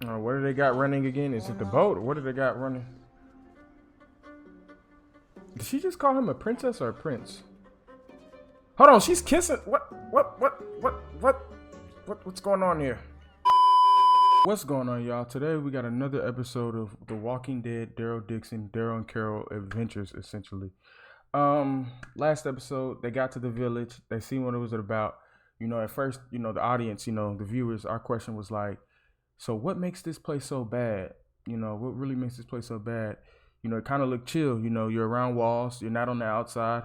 What do they got running again? Is it the boat? Or what do they got running? Did she just call him a princess or a prince? Hold on, she's kissing. What's going on here? What's going on, y'all? Today we got another episode of The Walking Dead, Daryl Dixon, Daryl and Carol adventures, essentially. Last episode, they got to the village. They seen what it was about. You know, at first, you know, the audience, you know, the viewers, our question was like, so what makes this place so bad? You know, what really makes this place so bad? You know, it kind of looked chill. You know, you're around walls. You're not on the outside.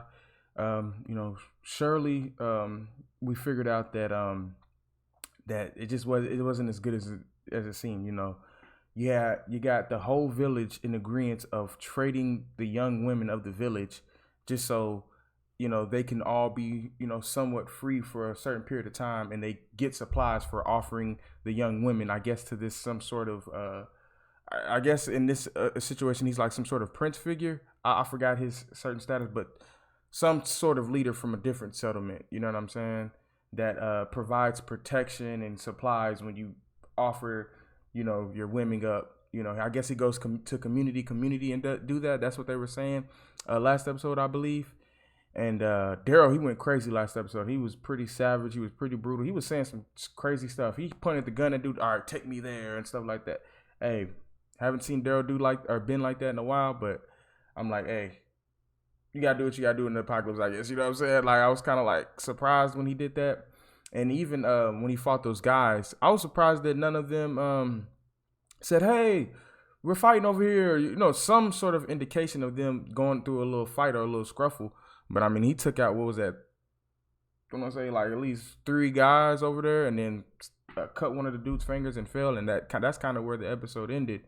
You know, surely we figured out that that it wasn't as good as it seemed. You know, yeah, you got the whole village in agreement of trading the young women of the village just so, you know, they can all be, you know, somewhat free for a certain period of time, and they get supplies for offering the young women, I guess, to this some sort of I guess in this situation he's like some sort of prince figure. I forgot his certain status, but some sort of leader from a different settlement, you know what I'm saying, that provides protection and supplies when you offer, you know, your women up. You know, I guess he goes to community and do that. That's what they were saying last episode, I believe. And Daryl, he went crazy last episode. He was pretty savage. He was pretty brutal. He was saying some crazy stuff. He pointed the gun at dude, all right, take me there and stuff like that. Hey, haven't seen Daryl do like or been like that in a while, but I'm like, hey, you gotta do what you gotta do in the apocalypse, I guess. You know what I'm saying? Like, I was kind of like surprised when he did that. And even when he fought those guys, I was surprised that none of them said, hey, we're fighting over here. You know, some sort of indication of them going through a little fight or a little scruffle. But I mean, he took out, what was that? I'm gonna say like at least 3 guys over there, and then cut one of the dude's fingers and fell, and that's kind of where the episode ended.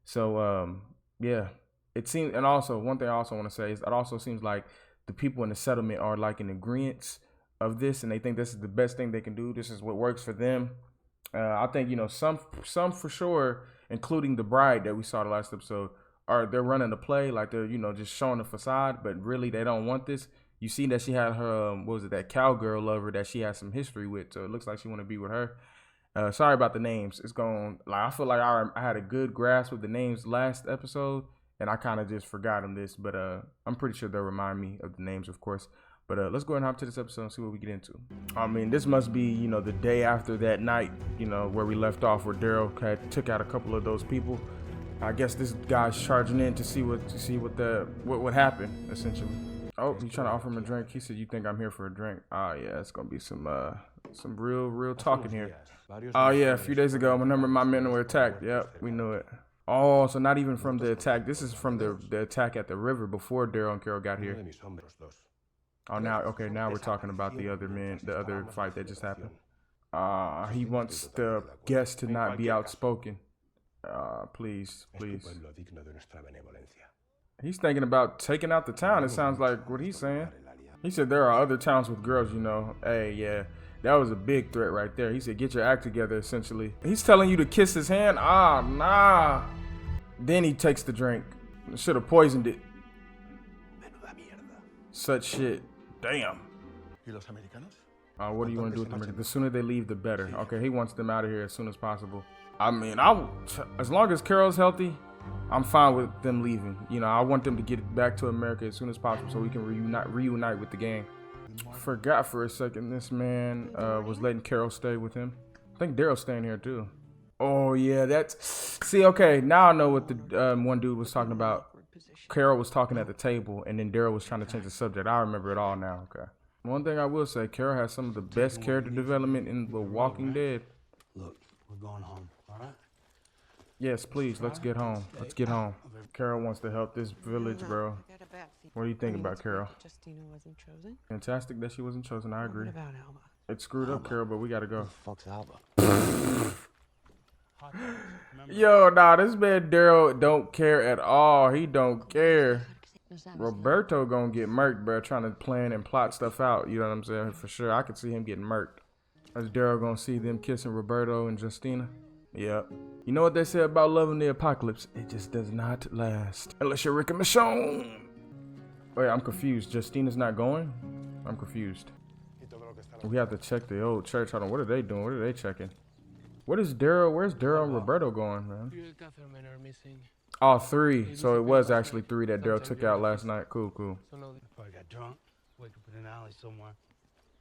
So yeah, it seems. And also, one thing I also want to say is it also seems like the people in the settlement are like in agreement of this, and they think this is the best thing they can do. This is what works for them. I think, you know, some for sure, including the bride that we saw the last episode, they're running the play, like they're, you know, just showing the facade, but really they don't want this. You see that she had her what was it, that cowgirl lover that she has some history with, so it looks like she want to be with her. Sorry about the names. It's going, like, I feel like I had a good grasp of the names last episode, and I kind of just forgot them this, but I'm pretty sure they'll remind me of the names, of course. But let's go ahead and hop to this episode and see what we get into. I mean, this must be, you know, the day after that night, you know, where we left off, where Daryl took out a couple of those people. I guess this guy's charging in to see what happened, essentially. Oh, he's trying to offer him a drink. He said, "You think I'm here for a drink?" Oh yeah, it's gonna be some real talking here. Oh yeah, a few days ago, a number of my men were attacked. Yep, we knew it. Oh, so not even from the attack. This is from the attack at the river before Daryl and Carol got here. Oh, now we're talking about the other fight that just happened. He wants the guests to not be outspoken. Please. He's thinking about taking out the town. It sounds like what he's saying. He said there are other towns with girls, you know. Hey, yeah, that was a big threat right there. He said, get your act together, essentially. He's telling you to kiss his hand. Nah. Then he takes the drink. Should have poisoned it. Such shit. Damn. What do you want to do with them? The sooner they leave, the better. Okay, he wants them out of here as soon as possible. I mean, as long as Carol's healthy, I'm fine with them leaving. You know, I want them to get back to America as soon as possible so we can reunite with the gang. Forgot for a second, this man was letting Carol stay with him. I think Daryl's staying here too. Oh yeah, see, okay, now I know what the one dude was talking about. Carol was talking at the table, and then Daryl was trying to change the subject. I remember it all now. Okay. One thing I will say, Carol has some of the best character development in The Walking Dead. Look, we're going home, all right? Yes, please. Let's get home. Carol wants to help this village, bro. What do you think about Carol? Justina wasn't chosen. Fantastic that she wasn't chosen. I agree. What about Alba? It screwed up, Carol, but we gotta go. Fuck's Alba. Yo, nah, this man Daryl don't care at all. He don't care. Roberto gonna get murked, bro, trying to plan and plot stuff out. You know what I'm saying? For sure. I could see him getting murked. Is Daryl gonna see them kissing Roberto and Justina? Yep. You know what they say about loving the apocalypse? It just does not last. Unless you're Rick and Michonne. Wait, I'm confused. Justina's not going? I'm confused. We have to check the old church. Hold on, what are they doing? What are they checking? What is Daryl? Where's Daryl and Roberto going, man? Oh, 3. So it was actually 3 that Daryl took out last night. Cool. Probably got drunk. Wake up in an alley somewhere.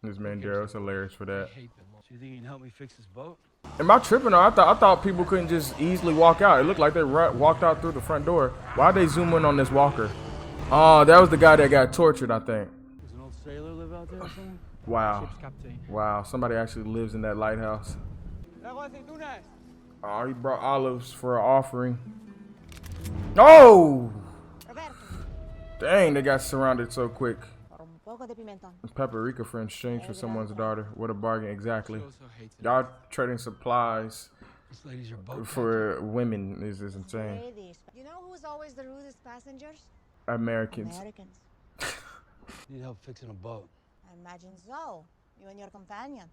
This man Daryl's hilarious for that. So you think you can help me fix this boat? Am I tripping? Though? I thought people couldn't just easily walk out. It looked like they walked out through the front door. Why'd they zoom in on this walker? Oh, that was the guy that got tortured, I think. Does an old sailor live out there or something? Wow. Wow, somebody actually lives in that lighthouse. Oh, he brought olives for an offering. Oh! Dang, they got surrounded so quick. Paprika for exchange for someone's daughter. What a bargain, exactly. Y'all trading supplies for women is insane. You know who's always the rudest passengers? Americans. Need help fixing a boat. I imagine so. You and your companion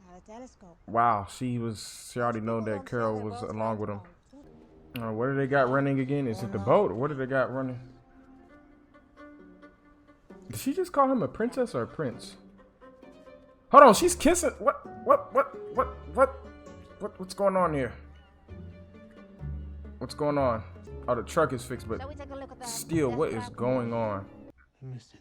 have a telescope. Wow, she already know that Carol was along with him. What do they got running again? Is it the boat? What do they got running? Did she just call him a princess or a prince? Hold on, she's kissing. What's going on here? What's going on? Oh, the truck is fixed, but still, what is going on? I missed this.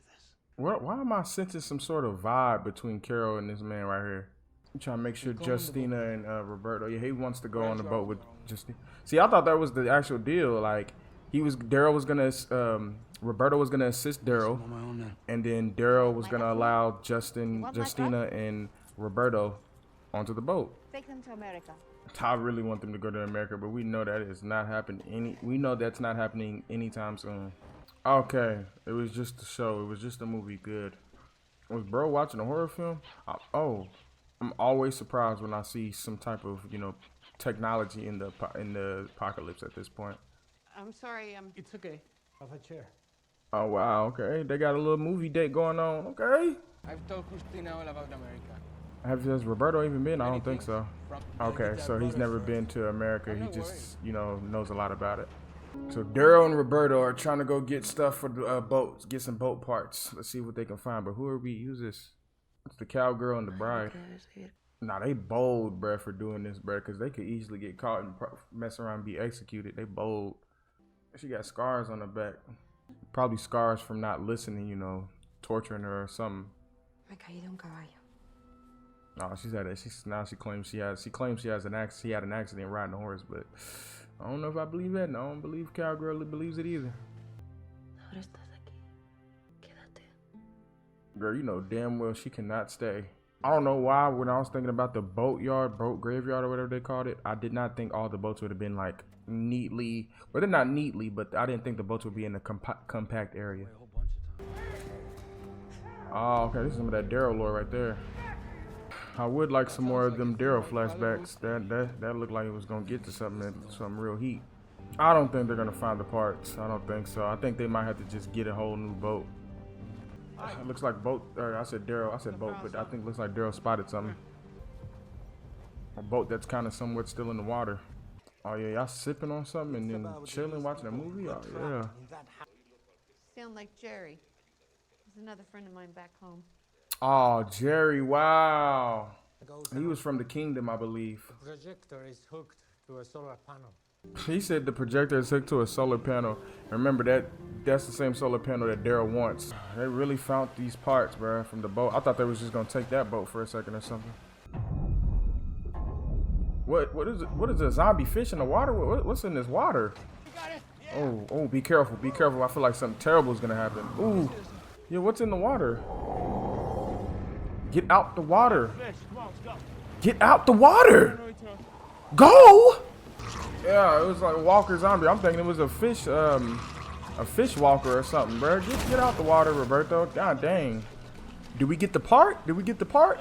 Why am I sensing some sort of vibe between Carol and this man right here? I'm trying to make sure Justina and Roberto. Yeah, he wants to go on the boat with Justina. See, I thought that was the actual deal. Like, Daryl was gonna, Roberto was gonna assist Daryl, and then Daryl was gonna allow Justina, and Roberto onto the boat. Take them to America. I really want them to go to America, but we know that is not happening. We know that's not happening anytime soon. Okay, it was just a show. It was just a movie. Good. Was bro watching a horror film? I'm always surprised when I see some type of technology in the apocalypse at this point. I'm sorry. It's okay. Have a chair. Oh wow. Okay, they got a little movie date going on. Okay. I've told Christina all about America. Has Roberto even been? I don't think so. Okay, so he's never been to America. He just knows a lot about it. So Daryl and Roberto are trying to go get stuff for the boats, get some boat parts. Let's see what they can find. But who's this? It's the cowgirl and the bride. Nah, they bold, bruh, for doing this, bruh, because they could easily get caught and mess around and be executed. They bold. She got scars on her back. Probably scars from not listening, torturing her or something. No, she claims she had an accident riding a horse, but I don't know if I believe that. No, I don't believe cowgirl believes it either. Girl, you know damn well she cannot stay. I don't know why when I was thinking about the boat graveyard or whatever they called it, I did not think all the boats would have been like neatly, well they're not neatly, but I didn't think the boats would be in a compact area. Oh, okay, this is some of that Daryl lore right there. I would like some more of them Daryl flashbacks. That looked like it was gonna get to some real heat. I don't think they're gonna find the parts. I don't think so. I think they might have to just get a whole new boat. It looks like boat. I said Daryl. I said boat, but I think it looks like Daryl spotted something. A boat that's kind of somewhat still in the water. Oh yeah, y'all sipping on something and then chilling, watching a movie. Oh yeah. Sound like Jerry. He's another friend of mine back home. Oh, Jerry, wow. He was from the kingdom, I believe. The projector is hooked to a solar panel. He said the projector is hooked to a solar panel. Remember, that's the same solar panel that Daryl wants. They really found these parts, bro, from the boat. I thought they was just going to take that boat for a second or something. What is it? What is a zombie fish in the water? What's in this water? Oh, be careful, be careful. I feel like something terrible is going to happen. Ooh, yeah, what's in the water? Get out the water. Get out the water. Go. Yeah, it was like a walker zombie. I'm thinking it was a fish walker or something, bro. Get out the water, Roberto. God dang. Did we get the part? Did we get the part?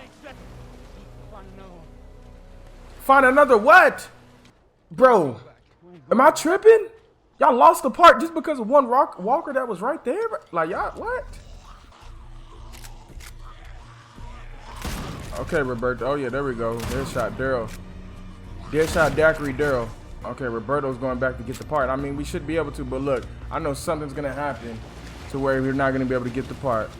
Find another what? Bro, am I tripping? Y'all lost the part just because of one walker that was right there? Like, y'all, what? Okay, Roberto. Oh, yeah, there we go. There's shot Daryl. There's shot Daiquiri Daryl. Okay, Roberto's going back to get the part. I mean, we should be able to, but look, I know something's going to happen to where we're not going to be able to get the part.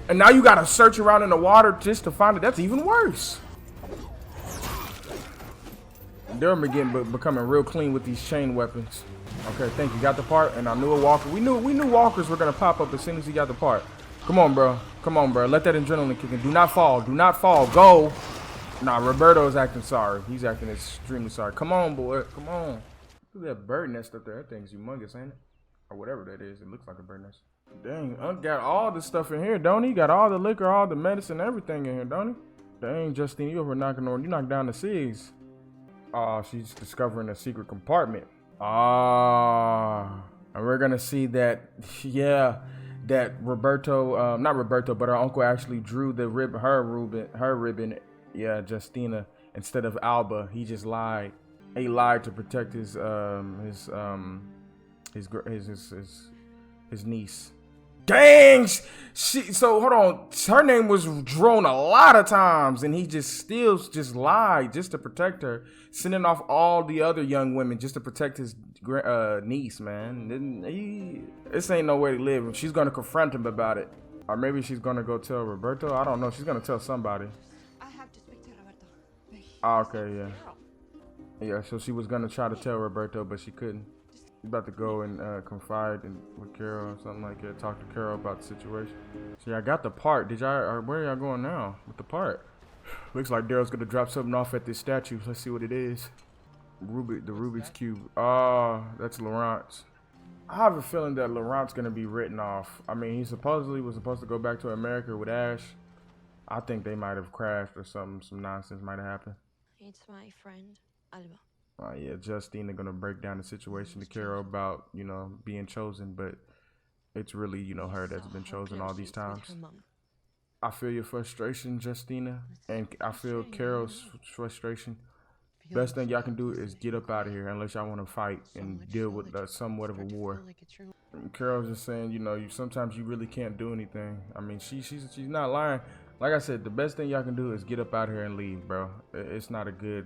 And now you got to search around in the water just to find it. That's even worse. Daryl becoming real clean with these chain weapons. Okay, thank you. Got the part, and I knew a walker. We knew walkers were gonna pop up as soon as he got the part. Come on, bro. Come on, bro. Let that adrenaline kick in. Do not fall. Do not fall. Go. Nah, Roberto's acting sorry. He's acting extremely sorry. Come on, boy. Come on. Look at that bird nest up there. That thing's humongous, ain't it? Or whatever that is. It looks like a bird nest. Dang, Unc got all the stuff in here, don't he? Got all the liquor, all the medicine, everything in here, don't he? Dang, Justine, you over knocking on. You knocked down the cigs. Oh, she's discovering a secret compartment. Ah, and we're gonna see that, yeah, that Roberto, not Roberto, but her uncle actually drew the her ribbon, yeah, Justina, instead of Alba. He just lied. He lied to protect his niece. Dang! So hold on. Her name was drawn a lot of times, and he just lied just to protect her, sending off all the other young women just to protect his niece. Man, this ain't no way to live. She's gonna confront him about it, or maybe she's gonna go tell Roberto. I don't know. She's gonna tell somebody. I have to speak to Roberto. Okay, yeah. So she was gonna try to tell Roberto, but she couldn't. About to go and confide with Carol or something like that. Talk to Carol about the situation. See, I got the part. Where are y'all going now with the part? Looks like Daryl's gonna drop something off at this statue. Let's see what it is. The Rubik's Cube. Oh, that's Laurent's. I have a feeling that Laurent's gonna be written off. I mean, he supposedly was supposed to go back to America with Ash. I think they might have crashed or something. Some nonsense might have happened. It's my friend, Alba. Yeah, Justina gonna break down the situation to Carol about, being chosen, but it's really, her that's been chosen all these times. I feel your frustration, Justina, and I feel Carol's frustration. Best thing y'all can do is get up out of here unless y'all want to fight and deal with somewhat of a war. And Carol's just saying, sometimes you really can't do anything. I mean, she's not lying. Like I said, the best thing y'all can do is get up out of here and leave, bro. It's not a good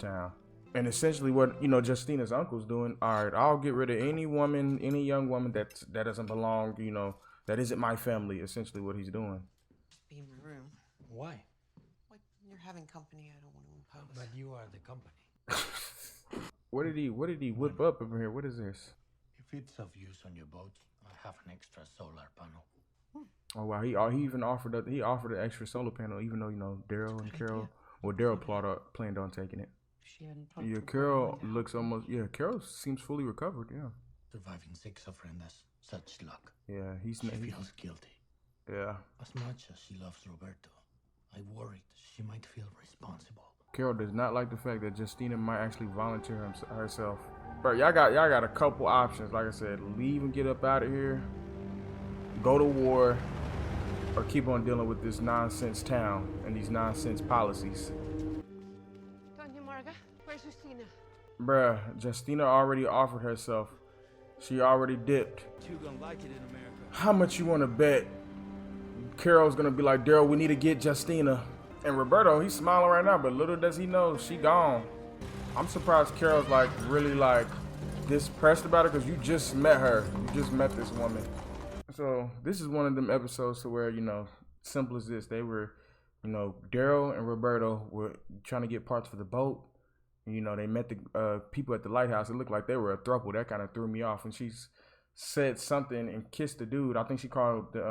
town. And essentially what, Justina's uncle's doing, all right, I'll get rid of any young woman that doesn't belong, that isn't my family, essentially what he's doing. Be in my room. Why? Like, you're having company, I don't want to impose. But you are the company. What did he whip up over here? What is this? If it's of use on your boat, I have an extra solar panel. Oh wow, he even offered an extra solar panel, even though, Daryl and Carol, Daryl planned on taking it. She hadn't talked Yeah, to Carol looks almost, Carol seems fully recovered, yeah. Surviving 6 ofrendas, such luck. Yeah, She feels guilty. Yeah. As much as she loves Roberto, I worried she might feel responsible. Carol does not like the fact that Justina might actually volunteer herself. But y'all got a couple options. Like I said, leave and get up out of here, go to war, or keep on dealing with this nonsense town and these nonsense policies. Where's Justina? Bruh, Justina already offered herself. She already dipped. You gonna like it in America. How much you want to bet Carol's gonna be like, Daryl, we need to get Justina? And Roberto, he's smiling right now, but little does he know, she gone. I'm surprised Carol's really this pressed about it, because you just met her. You just met this woman. So this is one of them episodes to where, simple as this. They were, Daryl and Roberto were trying to get parts for the boat. They met the people at the lighthouse. It looked like they were a throuple. That kind of threw me off. And she said something and kissed the dude. I think she called the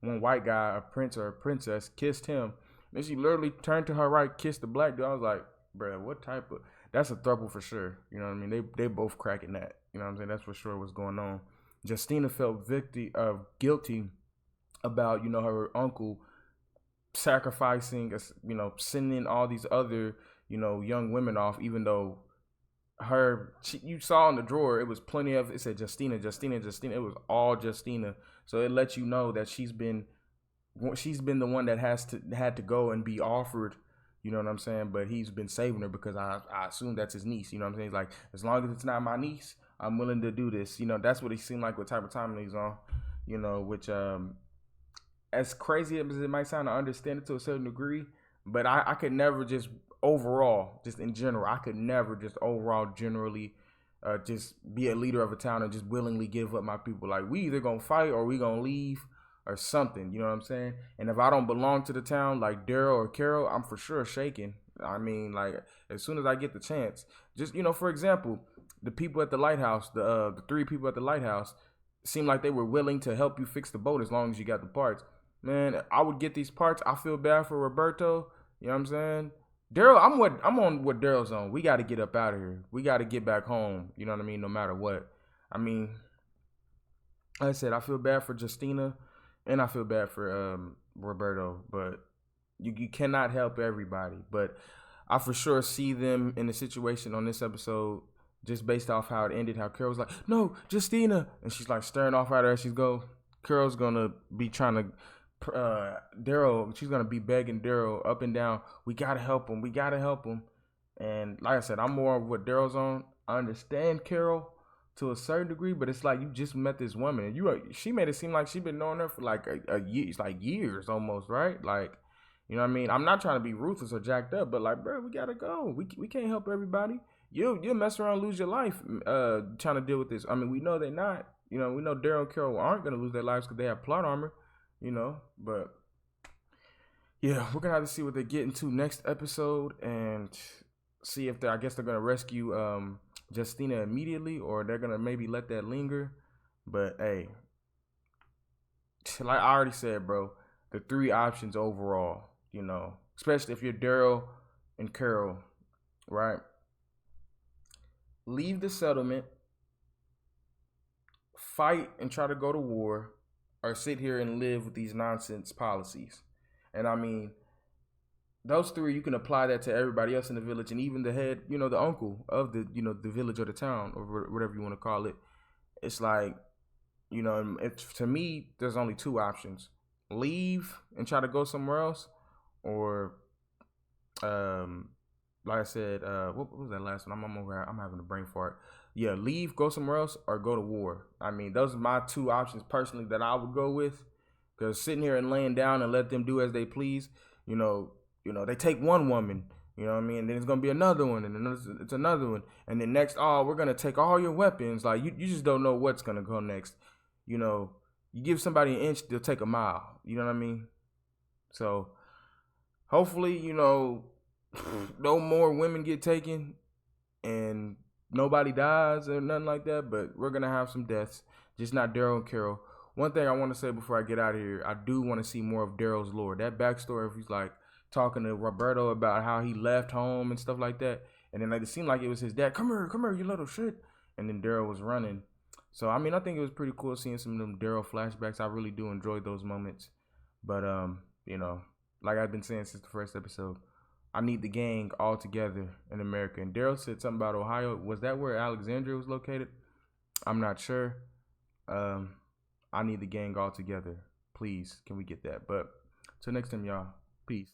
one white guy a prince or a princess, kissed him. Then she literally turned to her right, kissed the black dude. I was like, bruh, what type of... That's a throuple for sure. You know what I mean? They both cracking that. You know what I'm saying? That's for sure what's going on. Justina felt guilty about, her uncle sacrificing, sending all these other... young women off, even though you saw in the drawer, it was plenty of, it said Justina. It was all Justina. So it lets you know that she's been the one that had to go and be offered, you know what I'm saying? But he's been saving her because I assume that's his niece, you know what I'm saying? He's like, as long as it's not my niece, I'm willing to do this. That's what he seemed like, what type of time he's on, which, as crazy as it might sound, I understand it to a certain degree, but I could never just in general, I could never just generally just be a leader of a town and just willingly give up my people. Like, we either gonna fight or we gonna leave or something, you know what I'm saying? And if I don't belong to the town like Daryl or Carol, I'm for sure shaking. I mean, like, as soon as I get the chance, just, for example, the people at the lighthouse, the 3 people at the lighthouse seemed like they were willing to help you fix the boat as long as you got the parts. Man, I would get these parts. I feel bad for Roberto. You know what I'm saying? Daryl, I'm on what Daryl's on. We got to get up out of here. We got to get back home. You know what I mean? No matter what. I mean, like I said, I feel bad for Justina, and I feel bad for Roberto. But you cannot help everybody. But I for sure see them in the situation on this episode, just based off how it ended. How Carol was like, "No, Justina," and she's like staring off at her as she go. Carol's gonna be trying to. Daryl, she's gonna be begging Daryl up and down. We gotta help him. We gotta help him. And like I said, I'm more of what Daryl's on. I understand Carol to a certain degree, but it's like you just met this woman, and she made it seem like she's been knowing her for like a year, it's like years almost, right? Like, you know what I mean? I'm not trying to be ruthless or jacked up, but like, bro, we gotta go. We can't help everybody. You'll mess around and lose your life trying to deal with this. I mean, we know they're not. We know Daryl and Carol aren't gonna lose their lives because they have plot armor. But yeah, we're gonna have to see what they get into next episode and see if I guess they're gonna rescue Justina immediately, or they're gonna maybe let that linger. But hey, like I already said, bro, the 3 options overall, especially if you're Daryl and Carol, right? Leave the settlement, fight and try to go to war, or sit here and live with these nonsense policies. And I mean, those 3, you can apply that to everybody else in the village, and even the head, the uncle of the, the village or the town, or whatever you want to call it. It's like, to me, there's only 2 options: leave and try to go somewhere else, or, like I said, what was that last one? I'm having a brain fart. Yeah, leave, go somewhere else, or go to war. I mean, those are my 2 options personally that I would go with. Because sitting here and laying down and let them do as they please, they take one woman, you know what I mean? And then it's going to be another one, and then it's another one. And then next, we're going to take all your weapons. Like, you just don't know what's going to go next. You give somebody an inch, they'll take a mile. You know what I mean? So, hopefully, no more women get taken, and nobody dies or nothing like that, but we're going to have some deaths, just not Daryl and Carol. One thing I want to say before I get out of here, I do want to see more of Daryl's lore. That backstory, if he's like talking to Roberto about how he left home and stuff like that, and then it seemed like it was his dad, come here, you little shit, and then Daryl was running. So, I mean, I think it was pretty cool seeing some of them Daryl flashbacks. I really do enjoy those moments. But, like I've been saying since the first episode, I need the gang all together in America. And Daryl said something about Ohio. Was that where Alexandria was located? I'm not sure. I need the gang all together. Please, can we get that? But till next time, y'all. Peace.